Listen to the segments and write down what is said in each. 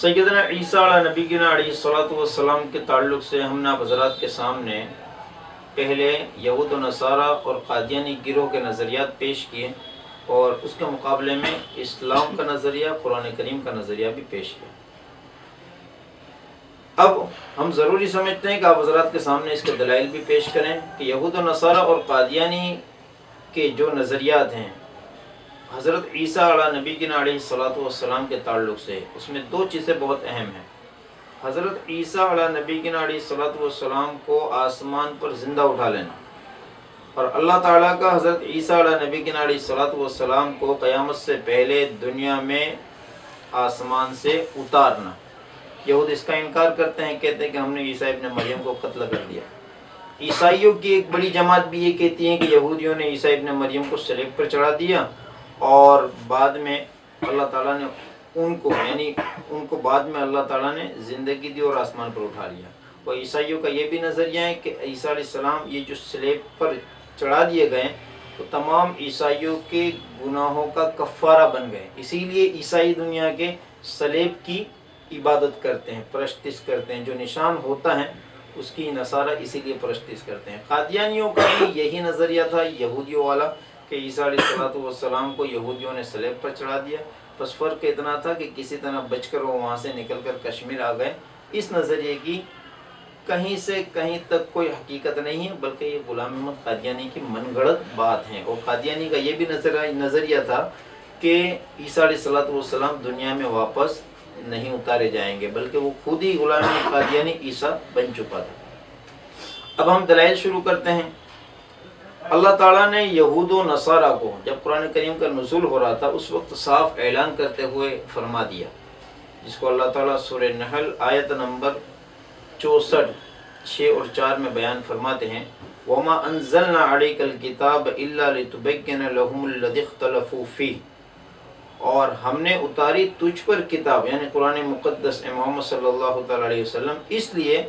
सैयदना ईसा अला नबीना अलैहिस्सलातु वस्सलाम के ताल्लुक़ से हमने आप हज़रात के सामने पहले यहूद व नसारा और कादियानी गिरोह के नज़रियात पेश किए और उसके मुकाबले में इस्लाम का नज़रिया, कुरान करीम का नज़रिया भी पेश किया। अब हम ज़रूरी समझते हैं कि आप हज़रात के सामने इसके दलाइल भी पेश करें कि यहूद व नसारा और कादियानी के जो नज़रियात हैं हज़रत ईसा अला नबीना अलैहिस्सलातु वस्सलाम के ताल्लुक़ से, उसमें दो चीज़ें बहुत अहम हैं। हज़रत ईसा अला नबीना अलैहिस्सलातु वस्सलाम को आसमान पर ज़िंदा उठा लेना और अल्लाह ताला का हज़रत ईसा अला नबीना अलैहिस्सलातु वस्सलाम को क़यामत से पहले दुनिया में आसमान से उतारना। यहूद इसका इनकार करते हैं, कहते हैं कि हमने ईसा इब्न मरियम को कत्ल कर दिया। ईसाइयों की एक बड़ी जमात भी ये कहती है कि यहूदियों ने ईसा इब्न मरियम को सलीब पर चढ़ा दिया और बाद में अल्लाह ताला ने उनको बाद में अल्लाह ताला ने ज़िंदगी दी और आसमान पर उठा लिया। और ईसाइयों का ये भी नज़रिया है कि ईसा अलैहिस्सलाम ये जो स्लेब पर चढ़ा दिए गए तो तमाम ईसाइयों के गुनाहों का कफ़ारा बन गए, इसीलिए ईसाई दुनिया के सलेब की इबादत करते हैं, परस्तिश करते हैं। जो निशान होता है उसकी नसारा इसीलिए परस्तिश करते हैं। कादियानियों का भी यही नज़रिया था यहूदियों वाला कि ईसा अलैहिस्सलातु वस्सलाम को यहूदियों ने सलेब पर चढ़ा दिया। बस फ़र्क इतना था कि किसी तरह बचकर वो वहाँ से निकलकर कश्मीर आ गए। इस नज़रिए की कहीं से कहीं तक कोई हकीकत नहीं है, बल्कि ये गुलाम अहमद कादियानी की मनगढ़ंत बात है। और कादियानी का ये भी नज़रिया था कि ईसा अलैहिस्सलातु वस्सलाम दुनिया में वापस नहीं उतारे जाएंगे, बल्कि वो खुद ही गुलाम अहमद कादियानी ईसा बन चुका था। अब हम दलाइल शुरू करते हैं। अल्लाह ताला ने यहूद व नसारा को जब कुरान करीम का नुज़ूल हो रहा था उस वक्त साफ ऐलान करते हुए फरमा दिया, जिसको अल्लाह ताला सूरह नहल आयत नंबर 64, 6 और 4 में बयान फरमाते हैं, वमा अंज़लना अलैकल किताब इल्ला लितुबय्यिना लहुमुल्लज़ी इख्तलफ़ू फ़ीह, और हमने उतारी तुझ पर किताब यानी कुरान मुक़द्दस मोहम्मद सल्लल्लाहु अलैहि वसल्लम इसलिए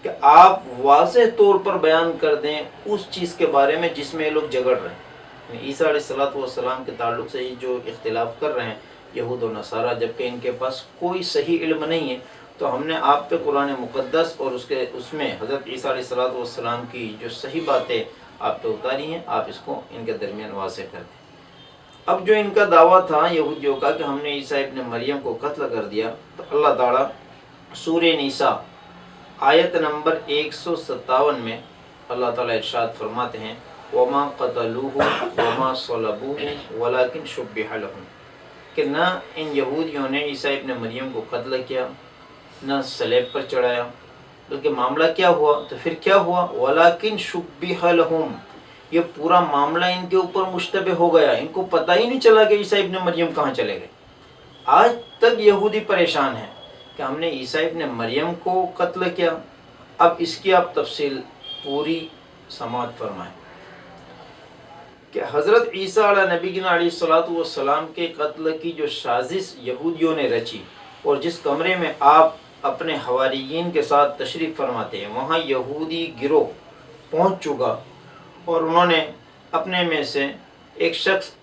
कि आप वाज़ेह तौर पर बयान कर दें उस चीज़ के बारे में जिसमें लोग झगड़ रहे हैं। ईसा अलैहिस्सलातु वस्सलाम के ताल्लुक़ से जो इख्तिलाफ़ कर रहे हैं यहूद व नसारा, जबकि इनके पास कोई सही इल्म नहीं है, तो हमने आप पे कुरान मुक़द्दस और उसमें हज़रत ईसा अलैहिस्सलातु वस्सलाम की जो सही बातें आप पे उतारी हैं, आप इसको इनके दरमियान वाज़ेह कर दें। अब जो इनका दावा था यहूदियों का कि हमने ईसा इब्न मरियम को कत्ल कर दिया, तो अल्लाह ताला सूरह निसा आयत नंबर 157 में अल्लाह ताला इरशाद फरमाते हैं, वमा क़तलूहु वमा सलबूहु वलाकिन शुब्बिह लहुम, कि न इन यहूदियों ने ईसा इब्न मरियम को कत्ल किया न सलेब पर चढ़ाया, बल्कि मामला क्या हुआ, तो फिर क्या हुआ, वलाकिन शुब्बिह लहुम, ये पूरा मामला इनके ऊपर मुश्तबे हो गया। इनको पता ही नहीं चला कि ईसा इब्न मरियम कहाँ चले गए। आज तक यहूदी परेशान हैं कि हमने ईसा इब्न मरियम को कत्ल किया। अब इसकी आप तफसील पूरी समाअत फरमाएं कि हज़रत ईसा अला नबीना अलैहिस्सलातु वस्सलाम के कत्ल की जो साजिश यहूदियों ने रची और जिस कमरे में आप अपने हवारियीन के साथ तशरीफ़ फरमाते हैं, वहाँ यहूदी गिरोह पहुँच चुका और उन्होंने अपने में से एक शख्स,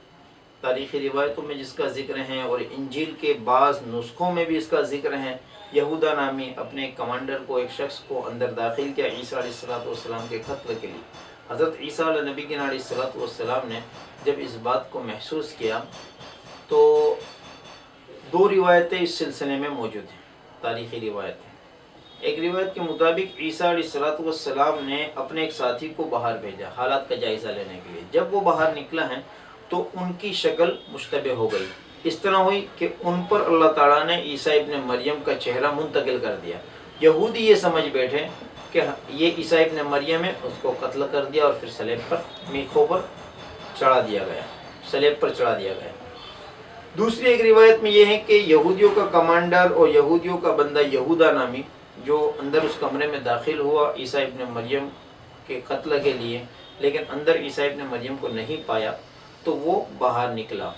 तारीख़ी रिवायतों में जिसका ज़िक्र है और इंजील के बाज़ नुस्खों में भी इसका ज़िक्र है, यहूदा नामी अपने कमांडर को, एक शख्स को अंदर दाखिल किया ईसा अलैहिस्सलातु वस्सलाम के कत्ल के लिए। हज़रत ईसा नबीना अलैहिस्सलातु वस्सलाम ने जब इस बात को महसूस किया तो दो रिवायतें इस सिलसिले में मौजूद हैं, तारीख़ी रिवायतें। एक रिवायत के मुताबिक ईसा अलैहिस्सलातु वस्सलाम ने अपने एक साथी को बाहर भेजा हालात का जायज़ा लेने के लिए। जब वो बाहर निकला है तो उनकी शक्ल मुश्तबे हो गई, इस तरह हुई कि उन पर अल्लाह ताला ने ईसा इब्न मरियम का चेहरा मुंतकिल कर दिया। यहूदी ये समझ बैठे कि ये ईसा इब्न मरियम है, उसको कत्ल कर दिया और फिर सलेब पर मीखों पर चढ़ा दिया गया, सलेब पर चढ़ा दिया गया। दूसरी एक रिवायत में ये है कि यहूदियों का कमांडर और यहूदियों का बंदा यहूदा नामी जो अंदर उस कमरे में दाखिल हुआ ईसा इब्न मरियम के कत्ल के लिए, लेकिन अंदर ईसा इब्न मरियम को नहीं पाया, तो वो बाहर निकला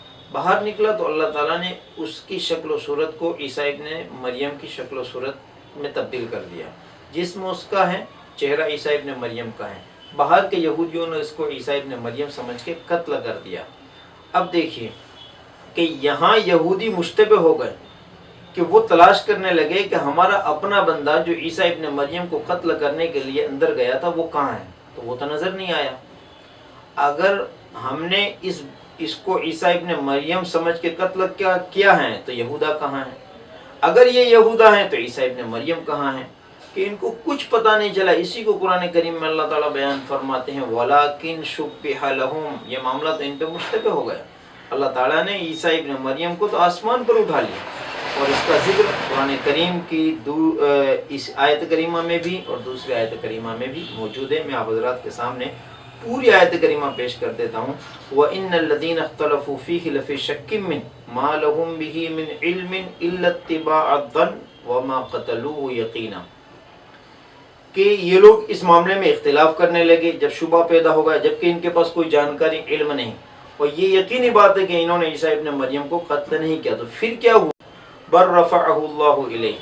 तो अल्लाह ताला ने उसकी शक्ल व सूरत को ईसा इब्न मरियम की शक्ल व सूरत में तब्दील कर दिया। जिस्म उसका है, चेहरा ईसा इब्न मरियम का है। बाहर के यहूदियों ने इसको ईसा इब्न मरियम समझ के कत्ल कर दिया। अब देखिए कि यहाँ यहूदी मुश्तबे हो गए کہ وہ تلاش کرنے لگے کہ ہمارا اپنا بندہ جو عیسیٰ ابن مریم کو قتل کرنے کے لیے اندر گیا تھا وہ کہاں ہے، تو وہ تو نظر نہیں آیا۔ اگر ہم نے اس کو عیسیٰ ابن مریم سمجھ کے قتل کیا ہے تو یہودا کہاں ہے؟ اگر یہ یہودا ہیں تو عیسیٰ ابن مریم کہاں ہیں؟ کہ ان کو کچھ پتہ نہیں چلا۔ اسی کو قرآن کریم میں اللہ تعالیٰ بیان فرماتے ہیں وَلَٰكِن شُبِّهَ لَهُمْ، یہ معاملہ تو ان پہ مشتبہ ہو گیا۔ اللہ تعالیٰ نے عیسیٰ ابن مریم کو تو آسمان پر اٹھا لیا، اور اس کا ذکر قرآن کریم کی اس آیت کریمہ میں بھی اور دوسری آیت کریمہ میں بھی موجود ہے۔ میں آپ حضرات کے سامنے پوری آیت کریمہ پیش کر دیتا ہوں۔ وَإِنَّ الَّذِينَ اخْتَلَفُوا فِيهِ لَفِي شَكٍّ مِّنْهُ مَا لَهُم بِهِ مِنْ عِلْمٍ إِلَّا اتِّبَاعَ الظَّنِّ وَمَا قَتَلُوهُ يَقِينًا، کہ یہ لوگ اس معاملے میں اختلاف کرنے لگے جب شبہ پیدا ہو گیا، جبکہ ان کے پاس کوئی جانکاری علم نہیں، اور یہ یقینی بات ہے کہ انہوں نے عیسیٰ ابن مریم کو قتل نہیں کیا۔ تو پھر کیا ہوا؟ بر رفعہ اللہ الیہ،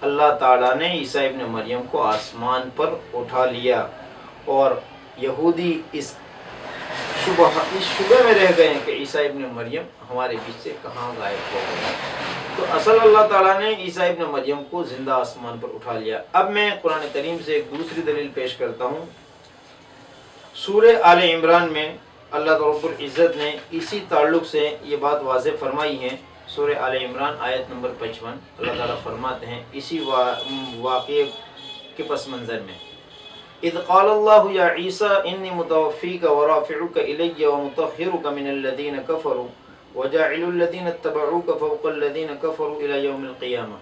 اللہ تعالیٰ نے عیسیٰ ابن مریم کو آسمان پر اٹھا لیا، اور یہودی اس شبہ میں رہ گئے ہیں کہ عیسیٰ ابن مریم ہمارے بیچ سے کہاں غائب ہو گئے۔ تو اصل اللہ تعالیٰ نے عیسیٰ ابن مریم کو زندہ آسمان پر اٹھا لیا۔ اب میں قرآن کریم سے ایک دوسری دلیل پیش کرتا ہوں۔ سورہ آل عمران میں اللہ رب العزت نے اسی تعلق سے یہ بات واضح فرمائی ہے۔ سورہ آل عمران آیت نمبر 55 اللہ تعالیٰ فرماتے ہیں اسی واقعے کے پس منظر میں، اذ قال اللہ یا عیسیٰ انی متوفیک ورافعک الی ومطہرک من الذین کفروا وجاعل الذین اتبعوک فوق الذین کفروا الی یوم القیامہ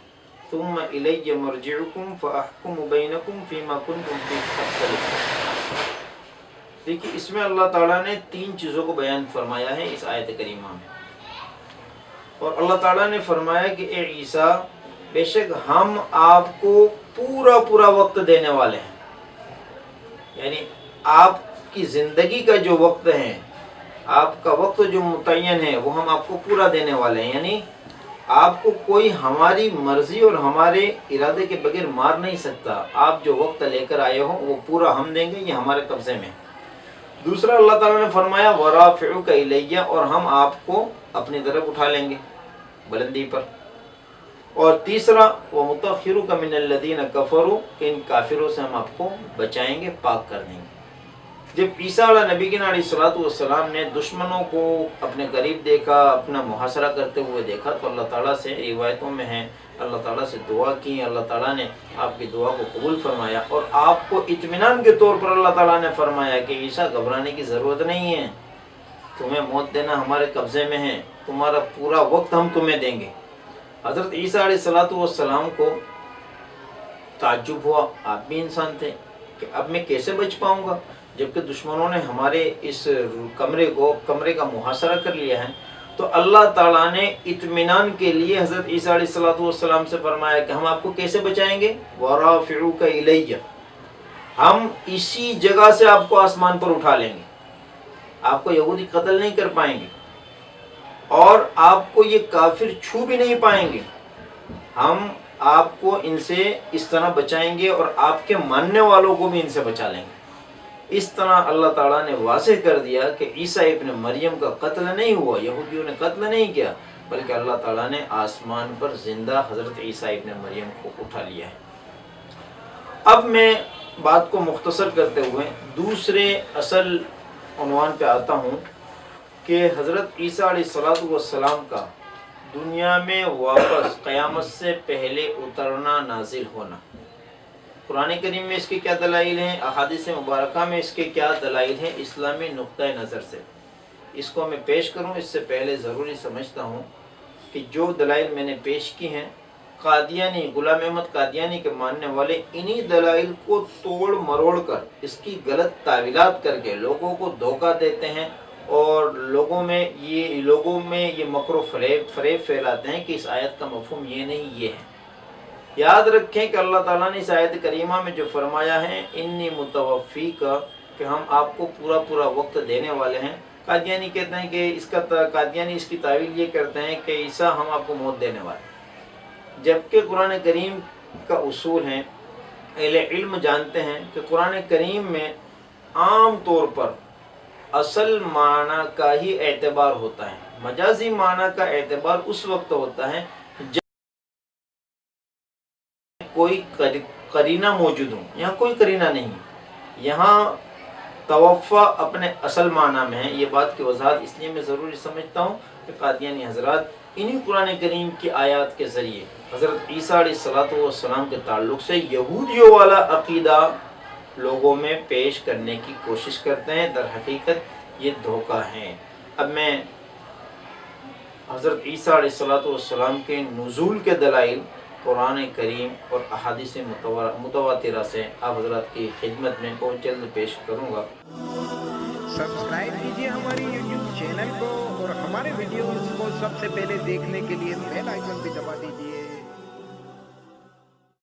ثم الی مرجعکم فاحکم بینکم فیما کنتم فیہ تختلفون۔ دیکھیے اس میں اللہ تعالیٰ نے 3 چیزوں کو بیان فرمایا ہے اس آیت کریمہ میں، اور اللہ تعالیٰ نے فرمایا کہ اے عیسیٰ بے شک ہم آپ کو پورا وقت دینے والے ہیں، یعنی آپ کی زندگی کا جو وقت ہے، آپ کا وقت جو متعین ہے وہ ہم آپ کو پورا دینے والے ہیں، یعنی آپ کو کوئی ہماری مرضی اور ہمارے ارادے کے بغیر مار نہیں سکتا۔ آپ جو وقت لے کر آئے ہو وہ پورا ہم دیں گے، یہ ہمارے قبضے میں۔ دوسرا اللہ تعالیٰ نے فرمایا وَرَافِعُكَ إِلَيَّ، اور ہم آپ کو اپنی طرف اٹھا لیں گے بلندی پر۔ اور تیسرا وَمُطَهِّرُكَ مِنَ الَّذِينَ كَفَرُوا، کہ ان کافروں سے ہم آپ کو بچائیں گے، پاک کر دیں گے۔ جب عیسیٰ علیہ نبی کی علیہ الصلوۃ والسلام نے دشمنوں کو اپنے قریب دیکھا، اپنا محاصرہ کرتے ہوئے دیکھا، تو اللہ تعالیٰ سے روایتوں میں ہیں اللہ تعالیٰ سے دعا کی، اللہ تعالیٰ نے آپ کی دعا کو قبول فرمایا، اور آپ کو اطمینان کے طور پر اللہ تعالیٰ نے فرمایا کہ عیسیٰ گھبرانے کی ضرورت نہیں ہے، تمہیں موت دینا ہمارے قبضے میں ہے، تمہارا پورا وقت ہم تمہیں دیں گے۔ حضرت عیسیٰ علیہ الصلوۃ والسلام کو تعجب ہوا، آپ بھی انسان تھے، کہ اب میں کیسے بچ پاؤں گا جبکہ دشمنوں نے ہمارے اس کمرے کا محاصرہ کر لیا ہے۔ تو اللہ تعالیٰ نے اطمینان کے لیے حضرت عیسیٰ علیہ الصلوۃ والسلام سے فرمایا کہ ہم آپ کو کیسے بچائیں گے؟ وَرَافِعُكَ إِلَيَّ، ہم اسی جگہ سے آپ کو آسمان پر اٹھا لیں گے، آپ کو یہودی قتل نہیں کر پائیں گے، اور آپ کو یہ کافر چھو بھی نہیں پائیں گے، ہم آپ کو ان سے اس طرح بچائیں گے، اور آپ کے ماننے والوں کو بھی ان سے بچا لیں گے۔ اس طرح اللہ تعالیٰ نے واضح کر دیا کہ عیسیٰ ابن مریم کا قتل نہیں ہوا، یہودیوں نے قتل نہیں کیا، بلکہ اللہ تعالیٰ نے آسمان پر زندہ حضرت عیسیٰ ابن مریم کو اٹھا لیا ہے۔ اب میں بات کو مختصر کرتے ہوئے دوسرے اصل عنوان پہ آتا ہوں کہ حضرت عیسیٰ علیہ الصلوۃ والسلام کا دنیا میں واپس قیامت سے پہلے اترنا، نازل ہونا۔ قرآن کریم میں اس کے کیا دلائل ہیں، احادیث مبارکہ میں اس کے کیا دلائل ہیں اسلامی نقطۂ نظر سے، اس کو میں پیش کروں اس سے پہلے ضروری سمجھتا ہوں کہ جو دلائل میں نے پیش کی ہیں، قادیانی غلام احمد قادیانی کے ماننے والے انہی دلائل کو توڑ مروڑ کر اس کی غلط تعویلات کر کے لوگوں کو دھوکہ دیتے ہیں، اور لوگوں میں یہ مکر و فریب پھیلاتے ہیں کہ اس آیت کا مفہوم یہ نہیں یہ ہے۔ یاد رکھیں کہ اللہ تعالیٰ نے اس آیت کریمہ میں جو فرمایا ہے انی متوفیک، کہ ہم آپ کو پورا وقت دینے والے ہیں، قادیانی کہتے ہیں کہ قادیانی اس کی تعویل یہ کرتے ہیں کہ عیسیٰ ہم آپ کو موت دینے والے ہیں، جبکہ قرآن کریم کا اصول ہے، اہل علم جانتے ہیں کہ قرآن کریم میں عام طور پر اصل معنی کا ہی اعتبار ہوتا ہے، مجازی معنی کا اعتبار اس وقت ہوتا ہے कोई करीना मौजूद हो। यहाँ कोई करीना नहीं, यहाँ तवफ़ा अपने असल माना में है। ये बात की वजाहत इसलिए मैं ज़रूरी समझता हूँ कि कादियानी हज़रात इन्हीं कुरान करीम की आयत के ज़रिए हज़रत ईसा अलैहिस्सलाम के ताल्लुक़ से यहूदियों वाला अक़ीदा लोगों में पेश करने की कोशिश करते हैं। दर हकीकत ये धोखा है। अब मैं हज़रत ईसा अलैहिस्सलाम के नुज़ूल के दलाइल कुरान करीम और अहादीस मुतवातिरा से आप हज़रात की खिदमत में बहुत जल्द पेश करूँगा। सब्सक्राइब कीजिए हमारे YouTube चैनल को और हमारे वीडियोस को सबसे पहले देखने के लिए बेल आइकन भी दबा दीजिए।